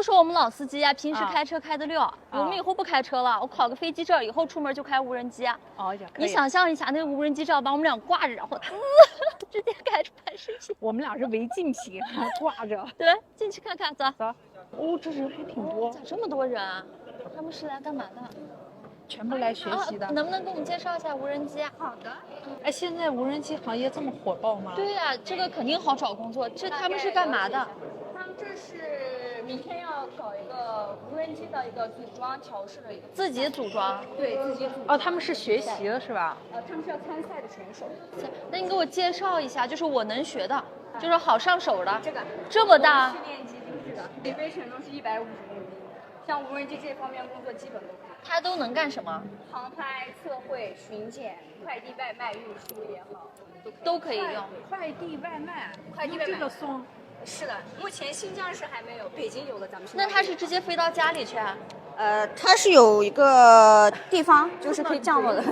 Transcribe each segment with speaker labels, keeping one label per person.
Speaker 1: 说我们老司机呀，平时开车开得溜，我们以后不开车了，我考个飞机证以后出门就开无人机。
Speaker 2: 哦，
Speaker 1: 你想象一下，那个无人机这样把我们俩挂着，然后直接开出来视频。
Speaker 2: 我们俩是违禁品，挂着。
Speaker 1: 对，进去看看，走。
Speaker 2: 走。哦，这人还挺多。
Speaker 1: 咋这么多人啊？他们是来干嘛的？
Speaker 2: 全部来学习的。
Speaker 1: 能不能给我们介绍一下无人机？
Speaker 3: 好的。
Speaker 2: 哎，现在无人机行业这么火爆吗？
Speaker 1: 对呀，这个肯定好找工作。他们是干嘛的？
Speaker 3: 他们这是明天要搞一个无人机的一个组装调试的一个。
Speaker 1: 自己组装？
Speaker 3: 对，自己组装。
Speaker 2: 哦，他们是学习的是吧？
Speaker 3: 他们是要参赛的选手。
Speaker 1: 那你给我介绍一下，就是我能学的，就是好上手的。
Speaker 3: 这
Speaker 1: 么大。
Speaker 3: 训练机定制的，起飞承重是150公斤。像无人机这方面工作基本都可以。
Speaker 1: 它都能干什么？
Speaker 3: 航拍、测绘、巡检、快递外卖、运输也好，
Speaker 1: 都可以用。
Speaker 2: 快递外卖，
Speaker 3: 快递外卖
Speaker 2: 这个送。
Speaker 3: 是的，目前新疆是还没有，北京有了，咱们。
Speaker 1: 那它是直接飞到家里去？
Speaker 3: 它是有一个地方，就是可以降落的。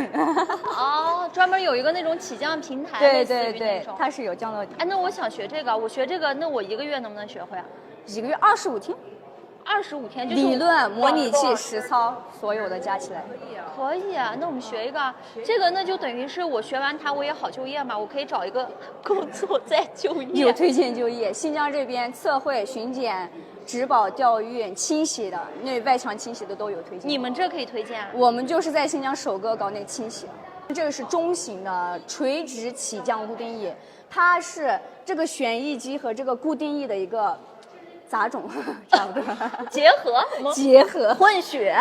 Speaker 1: 哦，专门有一个那种起降平台。
Speaker 3: 对对对，它是有降落点。
Speaker 1: 哎，那我想学这个，我学这个，那我1个月能不能学会啊
Speaker 3: ？1个月25天。
Speaker 1: 25天就是
Speaker 3: 理论、模拟器、实操，所有的加起来。
Speaker 1: 可以啊，那我们学一个，这个那就等于是我学完它，我也好就业嘛，我可以找一个工作再就业。
Speaker 3: 有推荐就业，新疆这边测绘、巡检、植保、调运、清洗的，那外墙清洗的都有推荐。
Speaker 1: 你们这可以推荐？
Speaker 3: 我们就是在新疆首个搞那个清洗。这个是中型的垂直起降固定翼，它是这个旋翼机和这个固定翼的一个。杂种差不多，
Speaker 1: 结合混血，
Speaker 3: 混血。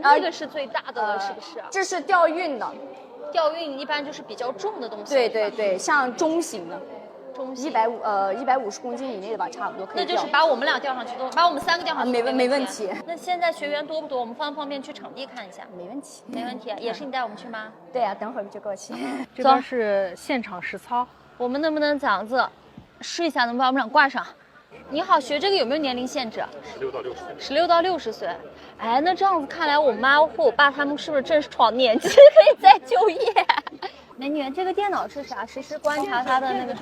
Speaker 1: 这个是最大的了，是不是？
Speaker 3: 这是调运的，
Speaker 1: 调运一般就是比较重的东西。
Speaker 3: 对对对，像中型的，
Speaker 1: 中型
Speaker 3: 150公斤以内的吧，差不多可以。
Speaker 1: 那就是把我们俩调上去，把我们3个调上去，
Speaker 3: 没问题。
Speaker 1: 那现在学员多不多？我们方便去场地看一下？
Speaker 3: 没问题，
Speaker 1: 没问题。也是你带我们去吗？
Speaker 3: 对呀，等会儿就过去。
Speaker 2: 这边是现场实操。
Speaker 1: 我们能不能这样子试一下，能把我们俩挂上？你好，学这个有没有年龄限制
Speaker 4: ？16到60岁。
Speaker 1: 16到60岁。哎，那这样子看来，我妈或我爸他们是不是正闯年纪，可以再就业？美女，这个电脑是啥？实时观察它的那个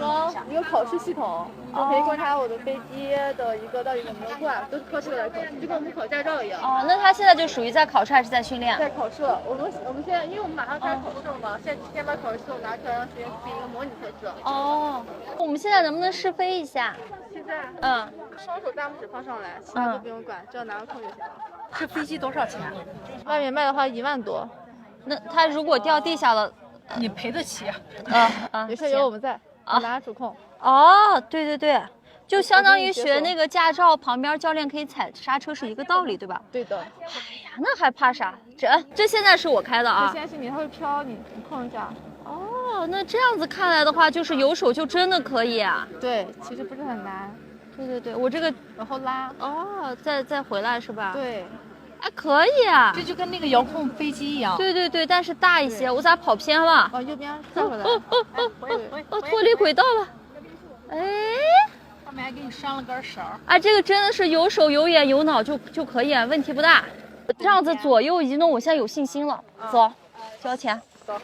Speaker 5: 一个考试系统，就可以观察我的飞机的一个到底有没有挂，都是靠这个来考试，就跟我们考驾照一样。
Speaker 1: 哦，那他现在就属于在考试还是在训练？
Speaker 5: 在考试。我们现在，因为我们马上开始考试了嘛，先把考试系统拿出来，让学员比一个模拟测试。
Speaker 1: 哦，我们现在能不能试飞一下？
Speaker 5: 现在，双手大拇指放上来，其他都不用管，只要拿个空就行了。
Speaker 2: 这飞机多少钱？
Speaker 5: 外面卖的话1万多。
Speaker 1: 那他如果掉地下了？
Speaker 2: 你赔得起
Speaker 5: 有事有我们在，拿主控。
Speaker 1: 哦，对对对，就相当于学那个驾照，旁边教练可以踩刹车是一个道理，对吧？
Speaker 5: 对的。
Speaker 1: 哎呀，那还怕啥？这现在是我开的啊。
Speaker 5: 现在是你，它会飘，你控一下。
Speaker 1: 哦，那这样子看来的话，就是有手就真的可以啊。
Speaker 5: 对，其实不是很难。
Speaker 1: 对对对，我这个
Speaker 5: 往后拉。
Speaker 1: 哦，再回来是吧？
Speaker 5: 对。
Speaker 1: 哎，可以啊，
Speaker 2: 这就跟那个遥控飞机一样。
Speaker 1: 对对对，但是大一些，我咋跑偏了？
Speaker 5: 往右边转回来。
Speaker 1: 脱离轨道了。哎，
Speaker 2: 他们还给你拴了根绳。
Speaker 1: 哎，这个真的是有手有眼有脑就可以，问题不大。这样子左右移动，我现在有信心了。走，交钱。
Speaker 5: 走。